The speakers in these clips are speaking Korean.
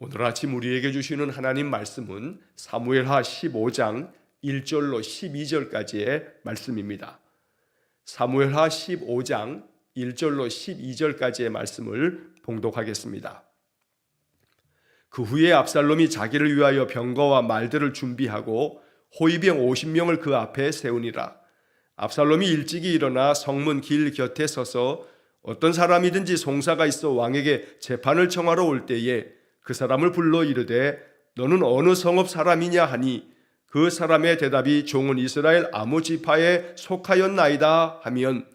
오늘 아침 우리에게 주시는 하나님 말씀은 사무엘하 15장 1절로 12절까지의 말씀입니다. 사무엘하 15장 1절로 12절까지의 말씀을 봉독하겠습니다. 그 후에 압살롬이 자기를 위하여 병거와 말들을 준비하고 호위병 50명을 그 앞에 세우니라. 압살롬이 일찍이 일어나 성문 길 곁에 서서 어떤 사람이든지 송사가 있어 왕에게 재판을 청하러 올 때에 그 사람을 불러 이르되 너는 어느 성읍 사람이냐 하니 그 사람의 대답이 종은 이스라엘 아무 지파에 속하였나이다 하면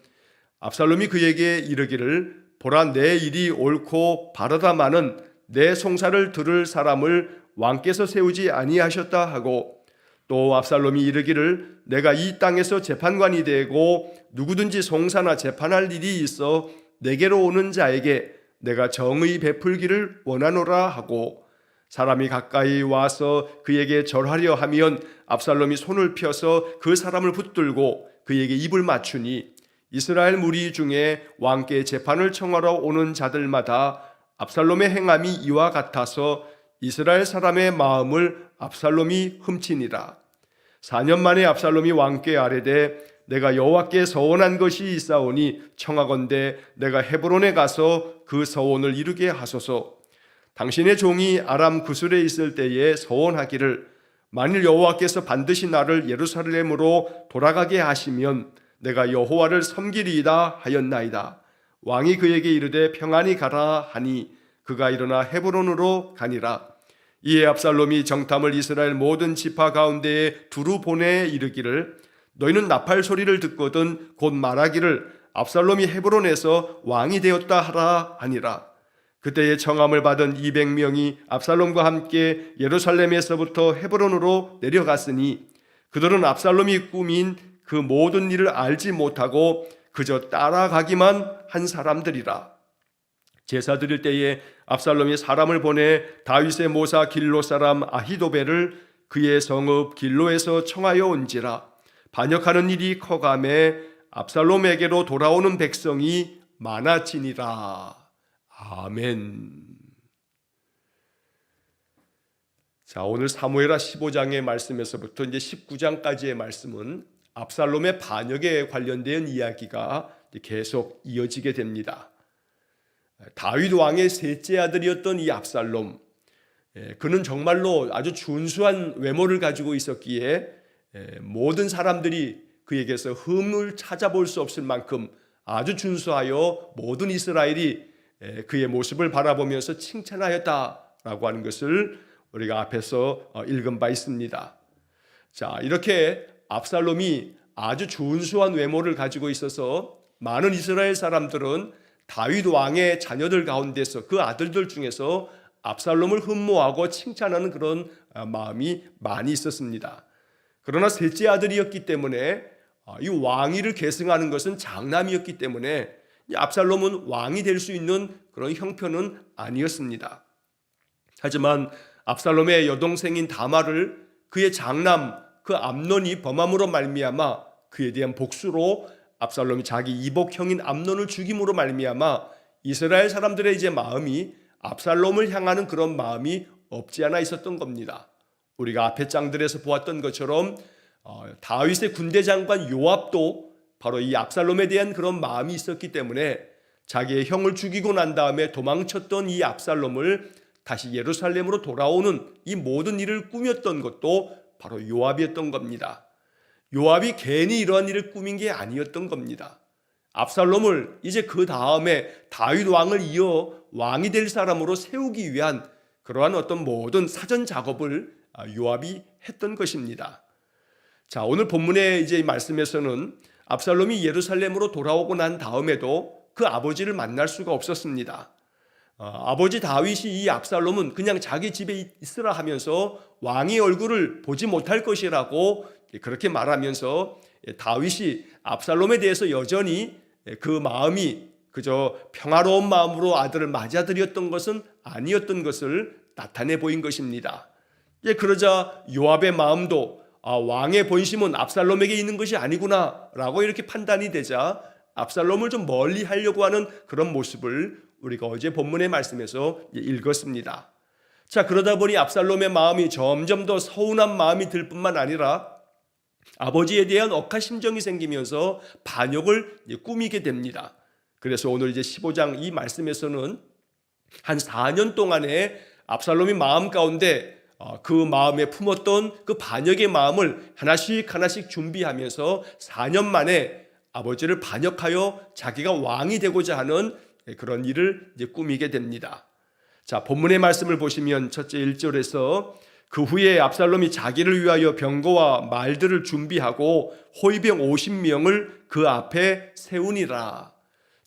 압살롬이 그에게 이르기를 보라 내 일이 옳고 바르다마는 내 송사를 들을 사람을 왕께서 세우지 아니하셨다 하고 또 압살롬이 이르기를 내가 이 땅에서 재판관이 되고 누구든지 송사나 재판할 일이 있어 내게로 오는 자에게 내가 정의 베풀기를 원하노라 하고 사람이 가까이 와서 그에게 절하려 하면 압살롬이 손을 펴서 그 사람을 붙들고 그에게 입을 맞추니 이스라엘 무리 중에 왕께 재판을 청하러 오는 자들마다 압살롬의 행함이 이와 같아서 이스라엘 사람의 마음을 압살롬이 훔치니라. 4년 만에 압살롬이 왕께 아뢰되 내가 여호와께 서원한 것이 있사오니 청하건대 내가 헤브론에 가서 그 서원을 이루게 하소서. 당신의 종이 아람 구술에 있을 때에 서원하기를 만일 여호와께서 반드시 나를 예루살렘으로 돌아가게 하시면 내가 여호와를 섬기리이다 하였나이다. 왕이 그에게 이르되 평안히 가라 하니 그가 일어나 헤브론으로 가니라. 이에 압살롬이 정탐을 이스라엘 모든 지파 가운데에 두루 보내 이르기를 너희는 나팔 소리를 듣거든 곧 말하기를 압살롬이 헤브론에서 왕이 되었다 하라 하니라. 그때에 청함을 받은 200명이 압살롬과 함께 예루살렘에서부터 헤브론으로 내려갔으니 그들은 압살롬이 꾸민 그 모든 일을 알지 못하고 그저 따라가기만 한 사람들이라. 제사 드릴 때에 압살롬이 사람을 보내 다윗의 모사 길로 사람 아히도벨을 그의 성읍 길로에서 청하여 온지라. 반역하는 일이 커가매 압살롬에게로 돌아오는 백성이 많아지니라. 아멘. 자, 오늘 사무엘하 15장의 말씀에서부터 이제 19장까지의 말씀은 압살롬의 반역에 관련된 이야기가 계속 이어지게 됩니다. 다윗 왕의 셋째 아들이었던 이 압살롬, 그는 정말로 아주 준수한 외모를 가지고 있었기에 모든 사람들이 그에게서 흠을 찾아볼 수 없을 만큼 아주 준수하여 모든 이스라엘이 그의 모습을 바라보면서 칭찬하였다라고 하는 것을 우리가 앞에서 읽은 바 있습니다. 자, 이렇게 압살롬이 아주 준수한 외모를 가지고 있어서 많은 이스라엘 사람들은 다윗 왕의 자녀들 가운데서 그 아들들 중에서 압살롬을 흠모하고 칭찬하는 그런 마음이 많이 있었습니다. 그러나 셋째 아들이었기 때문에 이 왕위를 계승하는 것은 장남이었기 때문에 압살롬은 왕이 될 수 있는 그런 형편은 아니었습니다. 하지만 압살롬의 여동생인 다말을 그의 장남 그 암논이 범함으로 말미암아 그에 대한 복수로 압살롬이 자기 이복형인 암논을 죽임으로 말미암아 이스라엘 사람들의 이제 마음이 압살롬을 향하는 그런 마음이 없지 않아 있었던 겁니다. 우리가 앞에 장들에서 보았던 것처럼 다윗의 군대 장관 요압도 바로 이 압살롬에 대한 그런 마음이 있었기 때문에 자기의 형을 죽이고 난 다음에 도망쳤던 이 압살롬을 다시 예루살렘으로 돌아오는 이 모든 일을 꾸몄던 것도 바로 요압이었던 겁니다. 요압이 괜히 이러한 일을 꾸민 게 아니었던 겁니다. 압살롬을 이제 그 다음에 다윗 왕을 이어 왕이 될 사람으로 세우기 위한 그러한 어떤 모든 사전 작업을 요압이 했던 것입니다. 자, 오늘 본문의 이제 말씀에서는 압살롬이 예루살렘으로 돌아오고 난 다음에도 그 아버지를 만날 수가 없었습니다. 아버지 다윗이 이 압살롬은 그냥 자기 집에 있으라 하면서 왕의 얼굴을 보지 못할 것이라고 그렇게 말하면서 다윗이 압살롬에 대해서 여전히 그 마음이 그저 평화로운 마음으로 아들을 맞아들였던 것은 아니었던 것을 나타내 보인 것입니다. 그러자 요압의 마음도 왕의 본심은 압살롬에게 있는 것이 아니구나 라고 이렇게 판단이 되자 압살롬을 좀 멀리 하려고 하는 그런 모습을 우리가 어제 본문의 말씀에서 읽었습니다. 자, 그러다 보니 압살롬의 마음이 점점 더 서운한 마음이 들 뿐만 아니라 아버지에 대한 억한 심정이 생기면서 반역을 꾸미게 됩니다. 그래서 오늘 이제 15장 이 말씀에서는 한 4년 동안에 압살롬이 마음 가운데 그 마음에 품었던 그 반역의 마음을 하나씩 하나씩 준비하면서 4년 만에 아버지를 반역하여 자기가 왕이 되고자 하는 그런 일을 이제 꾸미게 됩니다. 자, 본문의 말씀을 보시면 첫째 1절에서 그 후에 압살롬이 자기를 위하여 병거와 말들을 준비하고 호위병 50명을 그 앞에 세우니라.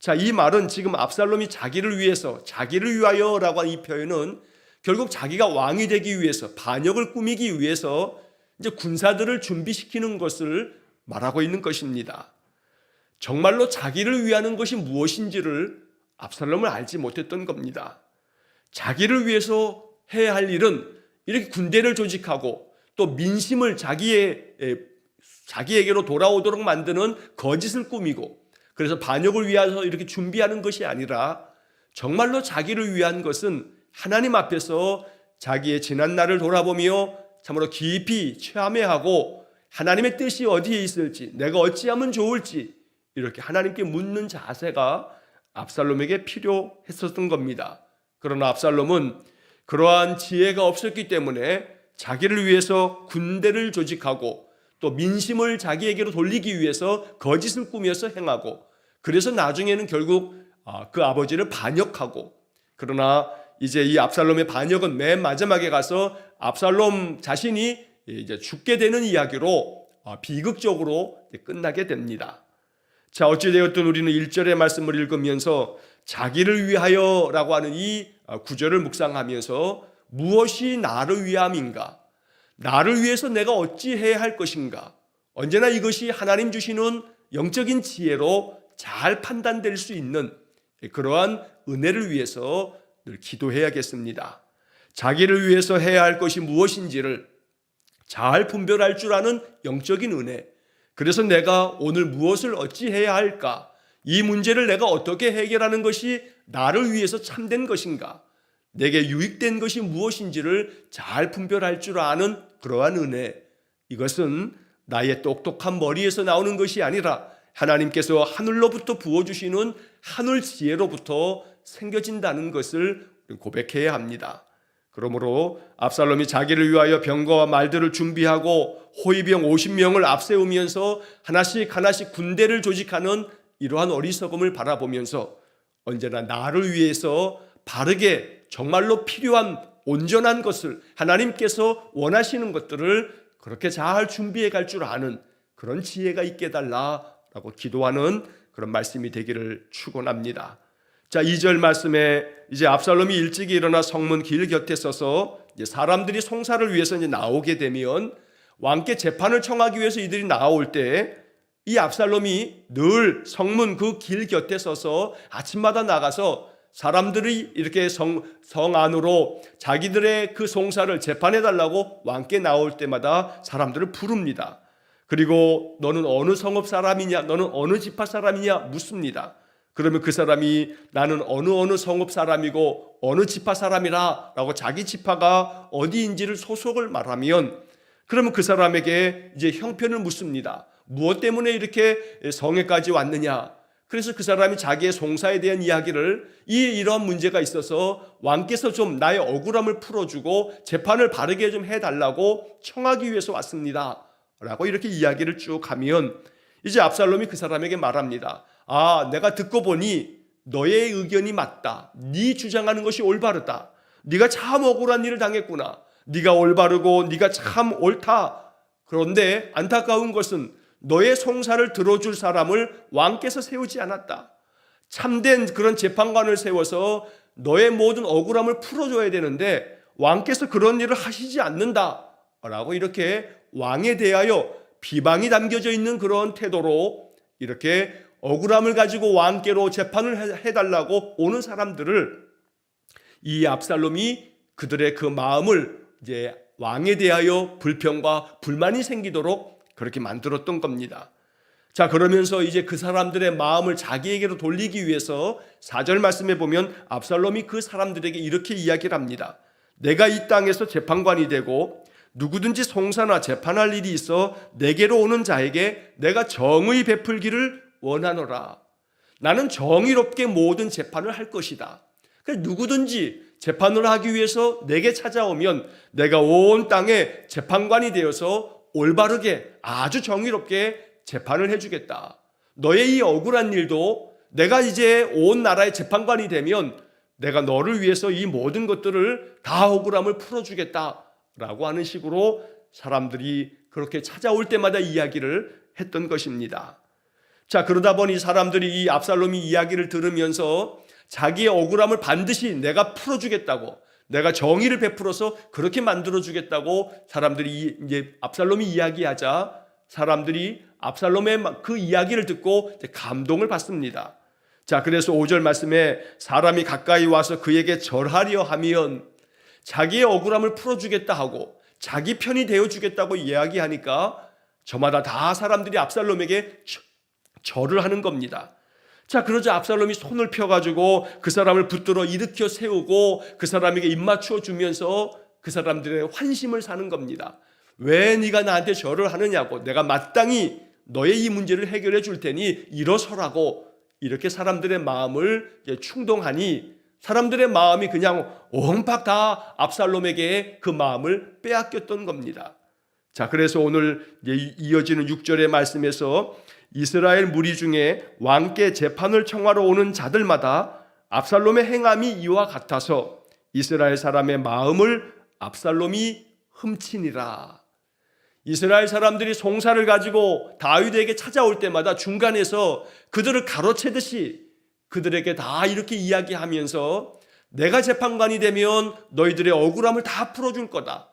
자, 이 말은 지금 압살롬이 자기를 위해서, 자기를 위하여라고 하는 이 표현은 결국 자기가 왕이 되기 위해서, 반역을 꾸미기 위해서 이제 군사들을 준비시키는 것을 말하고 있는 것입니다. 정말로 자기를 위하는 것이 무엇인지를 압살롬은 알지 못했던 겁니다. 자기를 위해서 해야 할 일은 이렇게 군대를 조직하고 또 민심을 자기에게로 돌아오도록 만드는 거짓을 꾸미고, 그래서 반역을 위해서 이렇게 준비하는 것이 아니라 정말로 자기를 위한 것은 하나님 앞에서 자기의 지난 날을 돌아보며 참으로 깊이 체험하고 하나님의 뜻이 어디에 있을지, 내가 어찌하면 좋을지 이렇게 하나님께 묻는 자세가 압살롬에게 필요했었던 겁니다. 그러나 압살롬은 그러한 지혜가 없었기 때문에 자기를 위해서 군대를 조직하고 또 민심을 자기에게로 돌리기 위해서 거짓을 꾸며서 행하고, 그래서 나중에는 결국 그 아버지를 반역하고, 그러나 이제 이 압살롬의 반역은 맨 마지막에 가서 압살롬 자신이 이제 죽게 되는 이야기로 비극적으로 끝나게 됩니다. 자, 어찌되었든 우리는 1절의 말씀을 읽으면서 자기를 위하여라고 하는 이 구절을 묵상하면서 무엇이 나를 위함인가, 나를 위해서 내가 어찌 해야 할 것인가, 언제나 이것이 하나님 주시는 영적인 지혜로 잘 판단될 수 있는 그러한 은혜를 위해서 늘 기도해야겠습니다. 자기를 위해서 해야 할 것이 무엇인지를 잘 분별할 줄 아는 영적인 은혜, 그래서 내가 오늘 무엇을 어찌 해야 할까, 이 문제를 내가 어떻게 해결하는 것이 나를 위해서 참된 것인가, 내게 유익된 것이 무엇인지를 잘 분별할 줄 아는 그러한 은혜, 이것은 나의 똑똑한 머리에서 나오는 것이 아니라 하나님께서 하늘로부터 부어주시는 하늘 지혜로부터 생겨진다는 것을 고백해야 합니다. 그러므로 압살롬이 자기를 위하여 병거와 말들을 준비하고 호위병 50명을 앞세우면서 하나씩 하나씩 군대를 조직하는 이러한 어리석음을 바라보면서 언제나 나를 위해서 바르게 정말로 필요한 온전한 것을, 하나님께서 원하시는 것들을 그렇게 잘 준비해 갈 줄 아는 그런 지혜가 있게 해달라라고 기도하는 그런 말씀이 되기를 축원합니다. 자, 2절 말씀에 이제 압살롬이 일찍이 일어나 성문 길 곁에 서서 이제 사람들이 송사를 위해서 이제 나오게 되면 왕께 재판을 청하기 위해서 이들이 나올 때 이 압살롬이 늘 성문 그 길 곁에 서서 아침마다 나가서 사람들이 이렇게 성 안으로 자기들의 그 송사를 재판해달라고 왕께 나올 때마다 사람들을 부릅니다. 그리고 너는 어느 성읍 사람이냐, 너는 어느 지파 사람이냐 묻습니다. 그러면 그 사람이 나는 어느 성읍 사람이고 어느 지파 사람이라 라고 자기 지파가 어디인지를 소속을 말하면, 그러면 그 사람에게 이제 형편을 묻습니다. 무엇 때문에 이렇게 성에까지 왔느냐. 그래서 그 사람이 자기의 송사에 대한 이야기를 이런 문제가 있어서 왕께서 좀 나의 억울함을 풀어주고 재판을 바르게 좀 해달라고 청하기 위해서 왔습니다 라고 이렇게 이야기를 쭉 하면 이제 압살롬이 그 사람에게 말합니다. 내가 듣고 보니 너의 의견이 맞다. 네 주장하는 것이 올바르다. 네가 참 억울한 일을 당했구나. 네가 올바르고 네가 참 옳다. 그런데 안타까운 것은 너의 송사를 들어줄 사람을 왕께서 세우지 않았다. 참된 그런 재판관을 세워서 너의 모든 억울함을 풀어줘야 되는데 왕께서 그런 일을 하시지 않는다 라고 이렇게 왕에 대하여 비방이 담겨져 있는 그런 태도로 이렇게 억울함을 가지고 왕께로 재판을 해달라고 오는 사람들을 이 압살롬이 그들의 그 마음을 이제 왕에 대하여 불평과 불만이 생기도록 그렇게 만들었던 겁니다. 자, 그러면서 이제 그 사람들의 마음을 자기에게로 돌리기 위해서 4절 말씀에 보면 압살롬이 그 사람들에게 이렇게 이야기를 합니다. 내가 이 땅에서 재판관이 되고 누구든지 송사나 재판할 일이 있어 내게로 오는 자에게 내가 정의 베풀기를 원하노라. 나는 정의롭게 모든 재판을 할 것이다. 누구든지 재판을 하기 위해서 내게 찾아오면 내가 온 땅에 재판관이 되어서 올바르게 아주 정의롭게 재판을 해주겠다. 너의 이 억울한 일도 내가 이제 온 나라의 재판관이 되면 내가 너를 위해서 이 모든 것들을 다 억울함을 풀어주겠다라고 하는 식으로 사람들이 그렇게 찾아올 때마다 이야기를 했던 것입니다. 자, 그러다 보니 사람들이 이 압살롬이 이야기를 들으면서 자기의 억울함을 반드시 내가 풀어주겠다고, 내가 정의를 베풀어서 그렇게 만들어주겠다고 사람들이 이제 압살롬이 이야기하자 사람들이 압살롬의 그 이야기를 듣고 감동을 받습니다. 자, 그래서 5절 말씀에 사람이 가까이 와서 그에게 절하려 하면 자기의 억울함을 풀어주겠다 하고 자기 편이 되어주겠다고 이야기하니까 저마다 다 사람들이 압살롬에게 절을 하는 겁니다. 자, 그러자 압살롬이 손을 펴가지고 그 사람을 붙들어 일으켜 세우고 그 사람에게 입맞추어 주면서 그 사람들의 환심을 사는 겁니다. 왜 네가 나한테 절을 하느냐고, 내가 마땅히 너의 이 문제를 해결해 줄 테니 일어서라고 이렇게 사람들의 마음을 충동하니 사람들의 마음이 그냥 엉팍 다 압살롬에게 그 마음을 빼앗겼던 겁니다. 자, 그래서 오늘 이어지는 6절의 말씀에서 이스라엘 무리 중에 왕께 재판을 청하러 오는 자들마다 압살롬의 행함이 이와 같아서 이스라엘 사람의 마음을 압살롬이 훔치니라. 이스라엘 사람들이 송사를 가지고 다윗에게 찾아올 때마다 중간에서 그들을 가로채듯이 그들에게 다 이렇게 이야기하면서 내가 재판관이 되면 너희들의 억울함을 다 풀어줄 거다.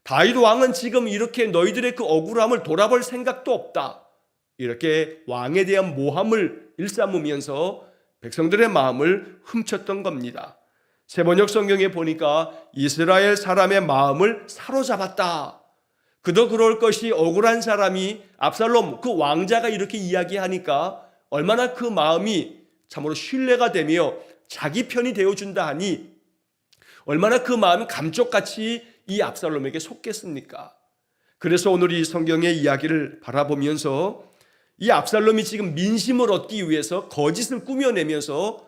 다윗 왕은 지금 이렇게 너희들의 그 억울함을 돌아볼 생각도 없다. 이렇게 왕에 대한 모함을 일삼으면서 백성들의 마음을 훔쳤던 겁니다. 세번역 성경에 보니까 이스라엘 사람의 마음을 사로잡았다. 그도 그럴 것이 억울한 사람이 압살롬 그 왕자가 이렇게 이야기하니까 얼마나 그 마음이 참으로 신뢰가 되며 자기 편이 되어준다 하니 얼마나 그 마음이 감쪽같이 이 압살롬에게 속겠습니까? 그래서 오늘 이 성경의 이야기를 바라보면서 이 압살롬이 지금 민심을 얻기 위해서 거짓을 꾸며내면서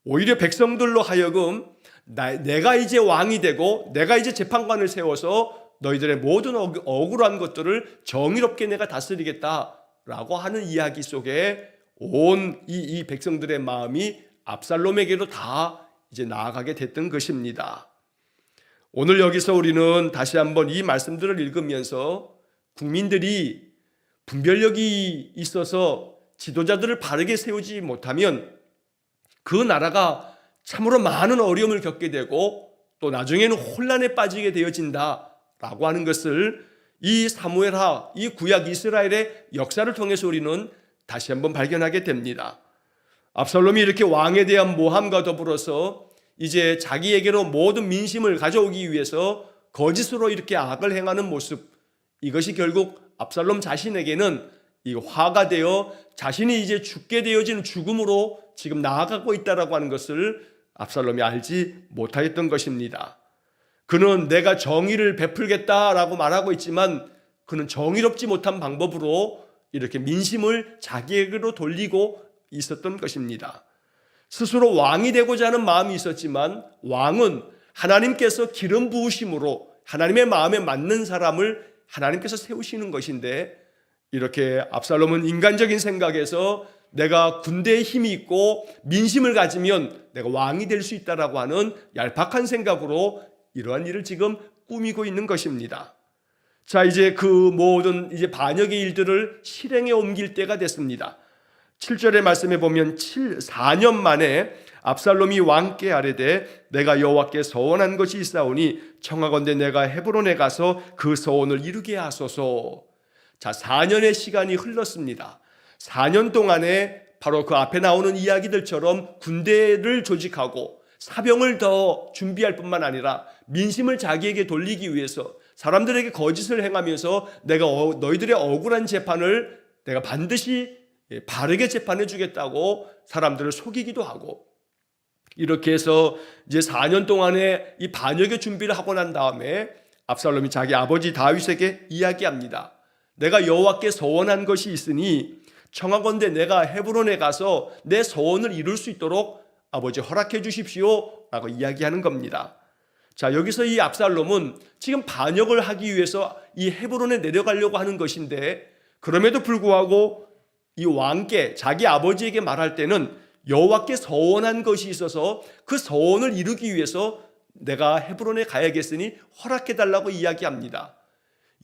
오히려 백성들로 하여금 내가 이제 왕이 되고 내가 이제 재판관을 세워서 너희들의 모든 억울한 것들을 정의롭게 내가 다스리겠다라고 하는 이야기 속에 온 이 백성들의 마음이 압살롬에게로 다 이제 나아가게 됐던 것입니다. 오늘 여기서 우리는 다시 한번 이 말씀들을 읽으면서 국민들이 분별력이 있어서 지도자들을 바르게 세우지 못하면 그 나라가 참으로 많은 어려움을 겪게 되고 또 나중에는 혼란에 빠지게 되어진다라고 하는 것을 이 사무엘하, 이 구약 이스라엘의 역사를 통해서 우리는 다시 한번 발견하게 됩니다. 압살롬이 이렇게 왕에 대한 모함과 더불어서 이제 자기에게로 모든 민심을 가져오기 위해서 거짓으로 이렇게 악을 행하는 모습, 이것이 결국 압살롬 자신에게는 이 화가 되어 자신이 이제 죽게 되어지는 죽음으로 지금 나아가고 있다라고 하는 것을 압살롬이 알지 못하였던 것입니다. 그는 내가 정의를 베풀겠다라고 말하고 있지만 그는 정의롭지 못한 방법으로 이렇게 민심을 자기에게로 돌리고 있었던 것입니다. 스스로 왕이 되고자 하는 마음이 있었지만 왕은 하나님께서 기름 부으심으로 하나님의 마음에 맞는 사람을 하나님께서 세우시는 것인데 이렇게 압살롬은 인간적인 생각에서 내가 군대에 힘이 있고 민심을 가지면 내가 왕이 될 수 있다라고 하는 얄팍한 생각으로 이러한 일을 지금 꾸미고 있는 것입니다. 자, 이제 그 모든 이제 반역의 일들을 실행에 옮길 때가 됐습니다. 7절의 말씀에 보면 4년 만에 압살롬이 왕께 아뢰되 내가 여호와께 서원한 것이 있사오니 청하건대 내가 헤브론에 가서 그 서원을 이루게 하소서. 자, 4년의 시간이 흘렀습니다. 4년 동안에 바로 그 앞에 나오는 이야기들처럼 군대를 조직하고 사병을 더 준비할 뿐만 아니라 민심을 자기에게 돌리기 위해서 사람들에게 거짓을 행하면서 내가 너희들의 억울한 재판을 내가 반드시 바르게 재판해 주겠다고 사람들을 속이기도 하고 이렇게 해서 이제 4년 동안의 이 반역의 준비를 하고 난 다음에 압살롬이 자기 아버지 다윗에게 이야기합니다. 내가 여호와께 서원한 것이 있으니 청하건대 내가 헤브론에 가서 내 서원을 이룰 수 있도록 아버지 허락해 주십시오 라고 이야기하는 겁니다. 자, 여기서 이 압살롬은 지금 반역을 하기 위해서 이 헤브론에 내려가려고 하는 것인데, 그럼에도 불구하고 이 왕께, 자기 아버지에게 말할 때는 여호와께 서원한 것이 있어서 그 서원을 이루기 위해서 내가 헤브론에 가야겠으니 허락해 달라고 이야기합니다.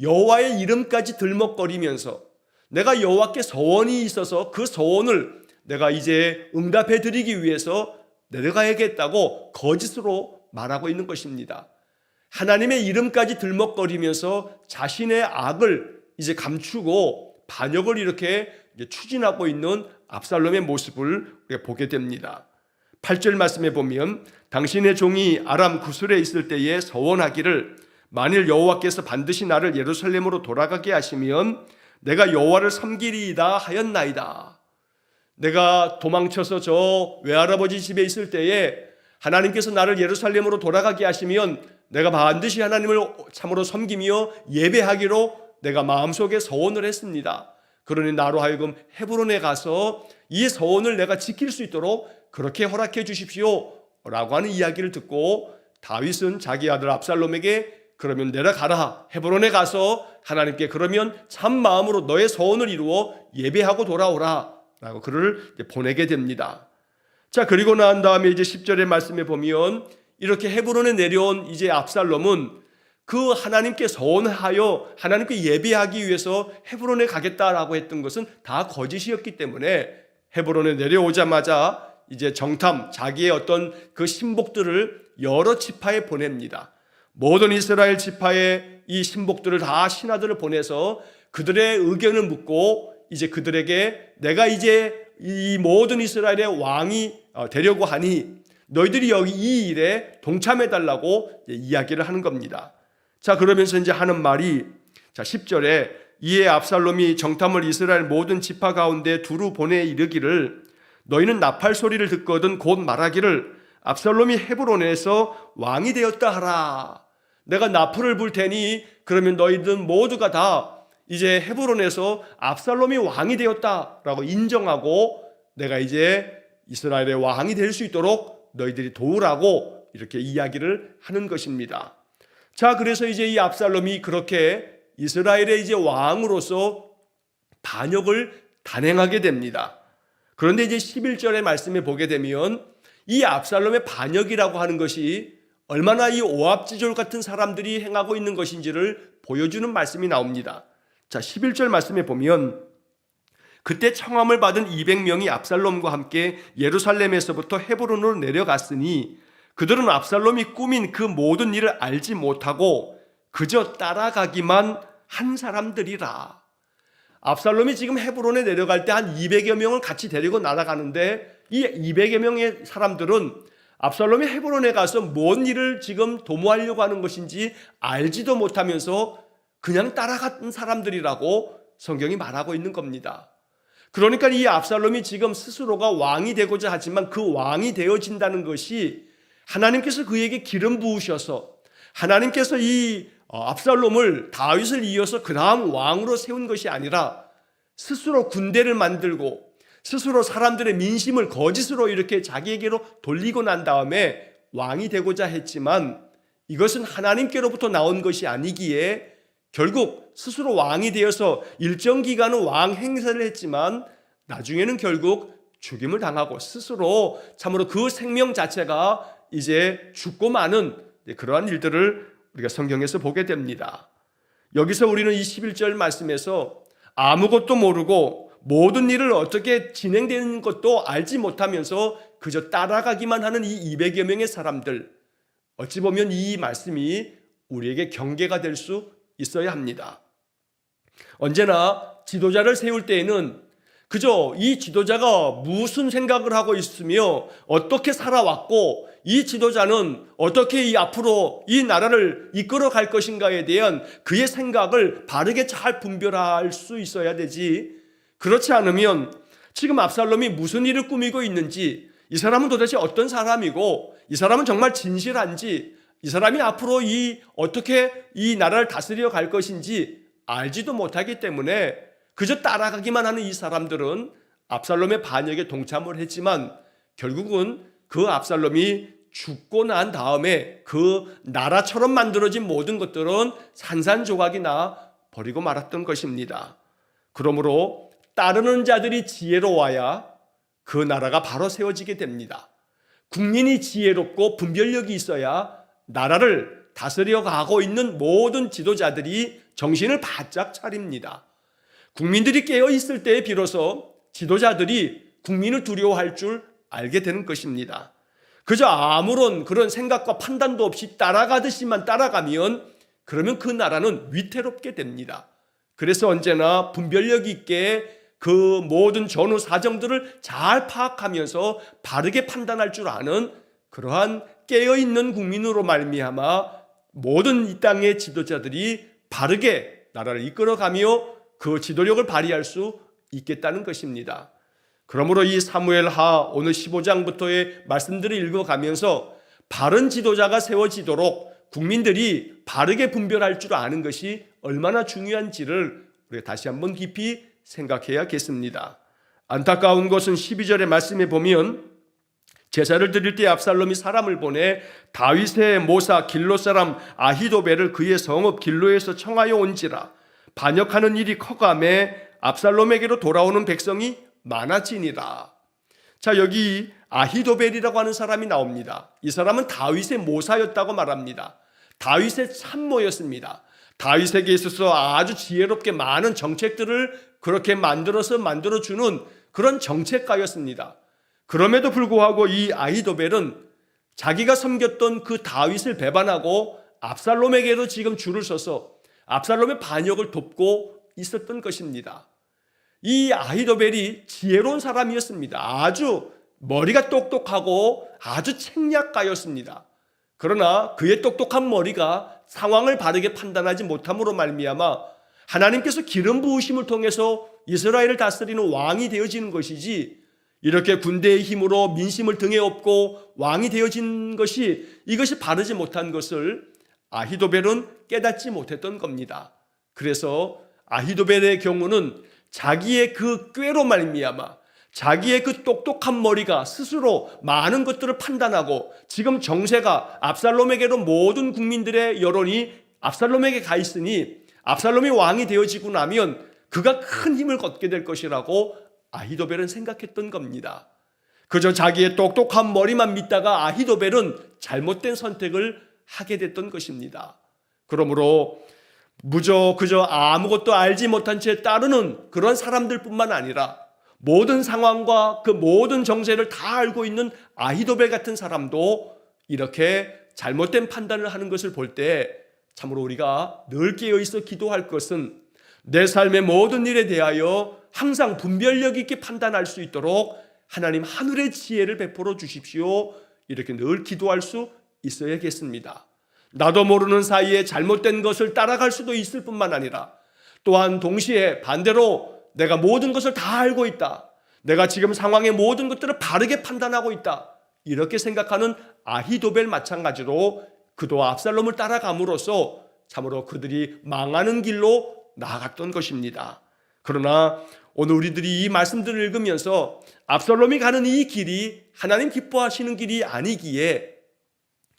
여호와의 이름까지 들먹거리면서 내가 여호와께 서원이 있어서 그 서원을 내가 이제 응답해 드리기 위해서 내려가야겠다고 거짓으로 말하고 있는 것입니다. 하나님의 이름까지 들먹거리면서 자신의 악을 이제 감추고 반역을 이렇게 추진하고 있는 압살롬의 모습을 우리가 보게 됩니다. 8절 말씀에 보면 당신의 종이 아람 구술에 있을 때에 서원하기를 만일 여호와께서 반드시 나를 예루살렘으로 돌아가게 하시면 내가 여호와를 섬기리이다 하였나이다. 내가 도망쳐서 저 외할아버지 집에 있을 때에 하나님께서 나를 예루살렘으로 돌아가게 하시면 내가 반드시 하나님을 참으로 섬기며 예배하기로 내가 마음속에 서원을 했습니다. 그러니 나로 하여금 헤브론에 가서 이 서원을 내가 지킬 수 있도록 그렇게 허락해 주십시오 라고 하는 이야기를 듣고 다윗은 자기 아들 압살롬에게 그러면 내려가라, 헤브론에 가서 하나님께 그러면 참 마음으로 너의 서원을 이루어 예배하고 돌아오라 라고 그를 보내게 됩니다. 자, 그리고 난 다음에 이제 10절의 말씀에 보면 이렇게 헤브론에 내려온 이제 압살롬은 그 하나님께 서원하여 하나님께 예배하기 위해서 헤브론에 가겠다라고 했던 것은 다 거짓이었기 때문에 헤브론에 내려오자마자 이제 정탐, 자기의 어떤 그 신복들을 여러 지파에 보냅니다. 모든 이스라엘 지파에 이 신복들을 다 신하들을 보내서 그들의 의견을 묻고 이제 그들에게 내가 이제 이 모든 이스라엘의 왕이 되려고 하니 너희들이 여기 이 일에 동참해 달라고 이야기를 하는 겁니다. 자, 그러면서 이제 하는 말이, 자, 10절에 이에 압살롬이 정탐을 이스라엘 모든 지파 가운데 두루 보내 이르기를 너희는 나팔 소리를 듣거든 곧 말하기를 압살롬이 헤브론에서 왕이 되었다 하라. 내가 나팔을 불 테니 그러면 너희들 모두가 다 이제 헤브론에서 압살롬이 왕이 되었다라고 인정하고 내가 이제 이스라엘의 왕이 될 수 있도록 너희들이 도우라고 이렇게 이야기를 하는 것입니다. 자, 그래서 이제 이 압살롬이 그렇게 이스라엘의 이제 왕으로서 반역을 단행하게 됩니다. 그런데 이제 11절의 말씀에 보게 되면 이 압살롬의 반역이라고 하는 것이 얼마나 이 오합지졸 같은 사람들이 행하고 있는 것인지를 보여주는 말씀이 나옵니다. 자, 11절 말씀에 보면 그때 청함을 받은 200명이 압살롬과 함께 예루살렘에서부터 헤브론으로 내려갔으니 그들은 압살롬이 꾸민 그 모든 일을 알지 못하고 그저 따라가기만 한 사람들이라. 압살롬이 지금 헤브론에 내려갈 때 한 200여 명을 같이 데리고 날아가는데 이 200여 명의 사람들은 압살롬이 헤브론에 가서 뭔 일을 지금 도모하려고 하는 것인지 알지도 못하면서 그냥 따라간 사람들이라고 성경이 말하고 있는 겁니다. 그러니까 이 압살롬이 지금 스스로가 왕이 되고자 하지만 그 왕이 되어진다는 것이 하나님께서 그에게 기름 부으셔서 하나님께서 이 압살롬을 다윗을 이어서 그 다음 왕으로 세운 것이 아니라 스스로 군대를 만들고 스스로 사람들의 민심을 거짓으로 이렇게 자기에게로 돌리고 난 다음에 왕이 되고자 했지만 이것은 하나님께로부터 나온 것이 아니기에 결국 스스로 왕이 되어서 일정 기간은 왕 행세를 했지만 나중에는 결국 죽임을 당하고 스스로 참으로 그 생명 자체가 이제 죽고 마는 그러한 일들을 우리가 성경에서 보게 됩니다. 여기서 우리는 이 11절 말씀에서 아무것도 모르고 모든 일을 어떻게 진행되는 것도 알지 못하면서 그저 따라가기만 하는 이 200여 명의 사람들, 어찌 보면 이 말씀이 우리에게 경계가 될 수 있어야 합니다. 언제나 지도자를 세울 때에는 그저 이 지도자가 무슨 생각을 하고 있으며 어떻게 살아왔고 이 지도자는 어떻게 이 앞으로 이 나라를 이끌어 갈 것인가에 대한 그의 생각을 바르게 잘 분별할 수 있어야 되지, 그렇지 않으면 지금 압살롬이 무슨 일을 꾸미고 있는지, 이 사람은 도대체 어떤 사람이고 이 사람은 정말 진실한지 이 사람이 앞으로 어떻게 이 나라를 다스려 갈 것인지 알지도 못하기 때문에 그저 따라가기만 하는 이 사람들은 압살롬의 반역에 동참을 했지만 결국은 그 압살롬이 죽고 난 다음에 그 나라처럼 만들어진 모든 것들은 산산조각이 나 버리고 말았던 것입니다. 그러므로 따르는 자들이 지혜로워야 그 나라가 바로 세워지게 됩니다. 국민이 지혜롭고 분별력이 있어야 나라를 다스려 가고 있는 모든 지도자들이 정신을 바짝 차립니다. 국민들이 깨어 있을 때에 비로소 지도자들이 국민을 두려워할 줄 알게 되는 것입니다. 그저 아무런 그런 생각과 판단도 없이 따라가듯이만 따라가면 그러면 그 나라는 위태롭게 됩니다. 그래서 언제나 분별력 있게 그 모든 전후 사정들을 잘 파악하면서 바르게 판단할 줄 아는 그러한 깨어있는 국민으로 말미암아 모든 이 땅의 지도자들이 바르게 나라를 이끌어가며 그 지도력을 발휘할 수 있겠다는 것입니다. 그러므로 이 사무엘하 오늘 15장부터의 말씀들을 읽어가면서 바른 지도자가 세워지도록 국민들이 바르게 분별할 줄 아는 것이 얼마나 중요한지를 우리가 다시 한번 깊이 생각해야겠습니다. 안타까운 것은 12절의 말씀에 보면 제사를 드릴 때 압살롬이 사람을 보내 다윗의 모사 길로 사람 아히도벨을 그의 성읍 길로에서 청하여 온지라 반역하는 일이 커감에 압살롬에게로 돌아오는 백성이 많아지니라. 자, 여기 아히도벨이라고 하는 사람이 나옵니다. 이 사람은 다윗의 모사였다고 말합니다. 다윗의 참모였습니다. 다윗에게 있어서 아주 지혜롭게 많은 정책들을 그렇게 만들어주는 그런 정책가였습니다. 그럼에도 불구하고 이 아히도벨은 자기가 섬겼던 그 다윗을 배반하고 압살롬에게도 지금 줄을 서서 압살롬의 반역을 돕고 있었던 것입니다. 이 아히도벨이 지혜로운 사람이었습니다. 아주 머리가 똑똑하고 아주 책략가였습니다. 그러나 그의 똑똑한 머리가 상황을 바르게 판단하지 못함으로 말미암아 하나님께서 기름 부으심을 통해서 이스라엘을 다스리는 왕이 되어지는 것이지 이렇게 군대의 힘으로 민심을 등에 업고 왕이 되어진 것이 이것이 바르지 못한 것을 아히도벨은 깨닫지 못했던 겁니다. 그래서 아히도벨의 경우는 자기의 그 꾀로 말미암아 자기의 그 똑똑한 머리가 스스로 많은 것들을 판단하고 지금 정세가 압살롬에게로 모든 국민들의 여론이 압살롬에게 가 있으니 압살롬이 왕이 되어지고 나면 그가 큰 힘을 걷게 될 것이라고 아히도벨은 생각했던 겁니다. 그저 자기의 똑똑한 머리만 믿다가 아히도벨은 잘못된 선택을 하게 됐던 것입니다. 그러므로 그저 아무것도 알지 못한 채 따르는 그런 사람들뿐만 아니라 모든 상황과 그 모든 정세를 다 알고 있는 아히도벨 같은 사람도 이렇게 잘못된 판단을 하는 것을 볼 때 참으로 우리가 늘 깨어있어 기도할 것은 내 삶의 모든 일에 대하여 항상 분별력 있게 판단할 수 있도록 하나님 하늘의 지혜를 베풀어 주십시오. 이렇게 늘 기도할 수 있어야겠습니다. 나도 모르는 사이에 잘못된 것을 따라갈 수도 있을 뿐만 아니라 또한 동시에 반대로 내가 모든 것을 다 알고 있다. 내가 지금 상황의 모든 것들을 바르게 판단하고 있다. 이렇게 생각하는 아히도벨 마찬가지로 그도 압살롬을 따라감으로써 참으로 그들이 망하는 길로 나아갔던 것입니다. 그러나 오늘 우리들이 이 말씀들을 읽으면서 압살롬이 가는 이 길이 하나님 기뻐하시는 길이 아니기에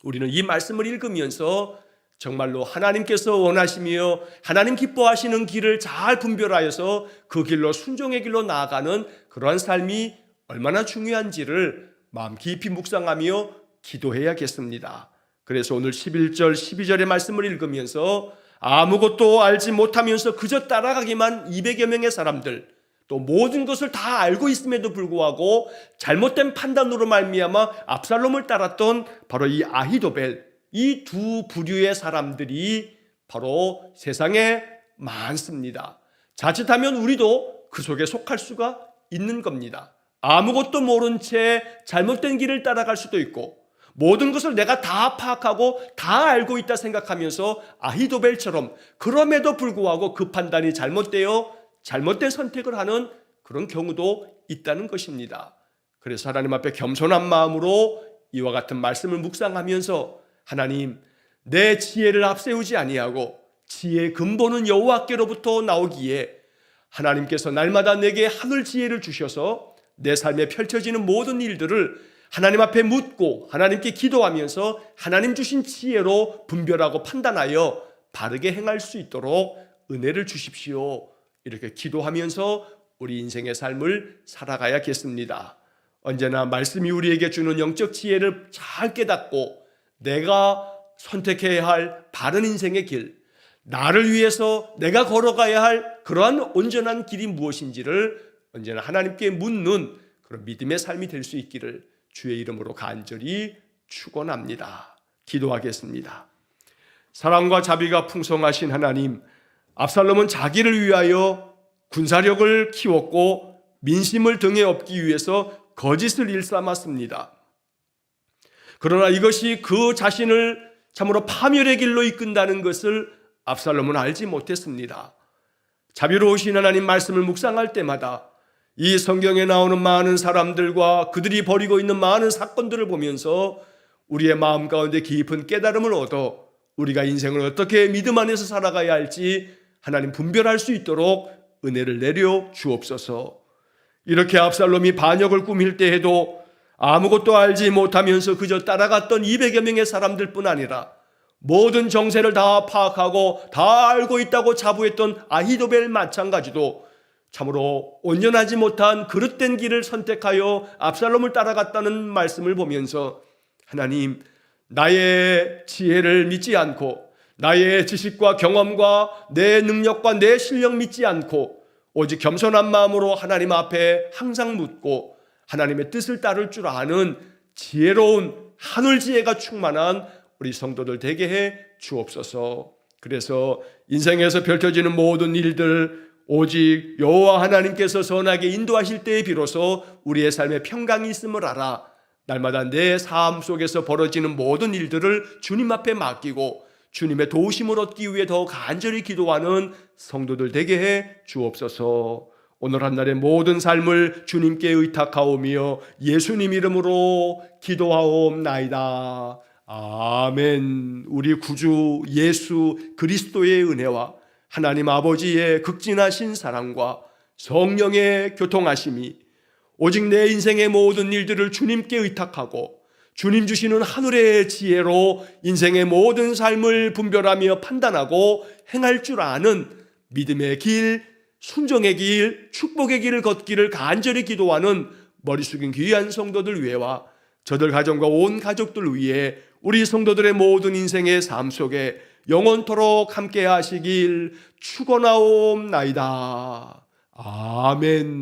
우리는 이 말씀을 읽으면서 정말로 하나님께서 원하시며 하나님 기뻐하시는 길을 잘 분별하여서 그 길로 순종의 길로 나아가는 그러한 삶이 얼마나 중요한지를 마음 깊이 묵상하며 기도해야겠습니다. 그래서 오늘 11절 12절의 말씀을 읽으면서 아무것도 알지 못하면서 그저 따라가기만 200여 명의 사람들, 또 모든 것을 다 알고 있음에도 불구하고 잘못된 판단으로 말미암아 압살롬을 따랐던 바로 이 아히도벨, 이 두 부류의 사람들이 바로 세상에 많습니다. 자칫하면 우리도 그 속에 속할 수가 있는 겁니다. 아무것도 모른 채 잘못된 길을 따라갈 수도 있고 모든 것을 내가 다 파악하고 다 알고 있다 생각하면서 아히도벨처럼 그럼에도 불구하고 그 판단이 잘못되어 잘못된 선택을 하는 그런 경우도 있다는 것입니다. 그래서 하나님 앞에 겸손한 마음으로 이와 같은 말씀을 묵상하면서 하나님, 내 지혜를 앞세우지 아니하고 지혜의 근본은 여호와께로부터 나오기에 하나님께서 날마다 내게 하늘 지혜를 주셔서 내 삶에 펼쳐지는 모든 일들을 하나님 앞에 묻고 하나님께 기도하면서 하나님 주신 지혜로 분별하고 판단하여 바르게 행할 수 있도록 은혜를 주십시오. 이렇게 기도하면서 우리 인생의 삶을 살아가야겠습니다. 언제나 말씀이 우리에게 주는 영적 지혜를 잘 깨닫고 내가 선택해야 할 바른 인생의 길, 나를 위해서 내가 걸어가야 할 그러한 온전한 길이 무엇인지를 언제나 하나님께 묻는 그런 믿음의 삶이 될 수 있기를 주의 이름으로 간절히 축원합니다. 기도하겠습니다. 사랑과 자비가 풍성하신 하나님, 압살롬은 자기를 위하여 군사력을 키웠고 민심을 등에 업기 위해서 거짓을 일삼았습니다. 그러나 이것이 그 자신을 참으로 파멸의 길로 이끈다는 것을 압살롬은 알지 못했습니다. 자비로우신 하나님 말씀을 묵상할 때마다 이 성경에 나오는 많은 사람들과 그들이 벌이고 있는 많은 사건들을 보면서 우리의 마음 가운데 깊은 깨달음을 얻어 우리가 인생을 어떻게 믿음 안에서 살아가야 할지 하나님 분별할 수 있도록 은혜를 내려 주옵소서. 이렇게 압살롬이 반역을 꾸밀 때에도 아무것도 알지 못하면서 그저 따라갔던 200여 명의 사람들뿐 아니라 모든 정세를 다 파악하고 다 알고 있다고 자부했던 아히도벨 마찬가지도 참으로 온전하지 못한 그릇된 길을 선택하여 압살롬을 따라갔다는 말씀을 보면서 하나님, 나의 지혜를 믿지 않고 나의 지식과 경험과 내 능력과 내 실력 믿지 않고 오직 겸손한 마음으로 하나님 앞에 항상 묻고 하나님의 뜻을 따를 줄 아는 지혜로운 하늘 지혜가 충만한 우리 성도들 되게 해 주옵소서. 그래서 인생에서 펼쳐지는 모든 일들 오직 여호와 하나님께서 선하게 인도하실 때에 비로소 우리의 삶에 평강이 있음을 알아 날마다 내 삶 속에서 벌어지는 모든 일들을 주님 앞에 맡기고 주님의 도우심을 얻기 위해 더 간절히 기도하는 성도들 되게 해 주옵소서. 오늘 한날의 모든 삶을 주님께 의탁하오며 예수님 이름으로 기도하옵나이다. 아멘. 우리 구주 예수 그리스도의 은혜와 하나님 아버지의 극진하신 사랑과 성령의 교통하심이 오직 내 인생의 모든 일들을 주님께 의탁하고 주님 주시는 하늘의 지혜로 인생의 모든 삶을 분별하며 판단하고 행할 줄 아는 믿음의 길, 순종의 길, 축복의 길을 걷기를 간절히 기도하는 머리 숙인 귀한 성도들 위해와 저들 가정과 온 가족들 위해 우리 성도들의 모든 인생의 삶 속에 영원토록 함께 하시길 축원하옵나이다. 아멘.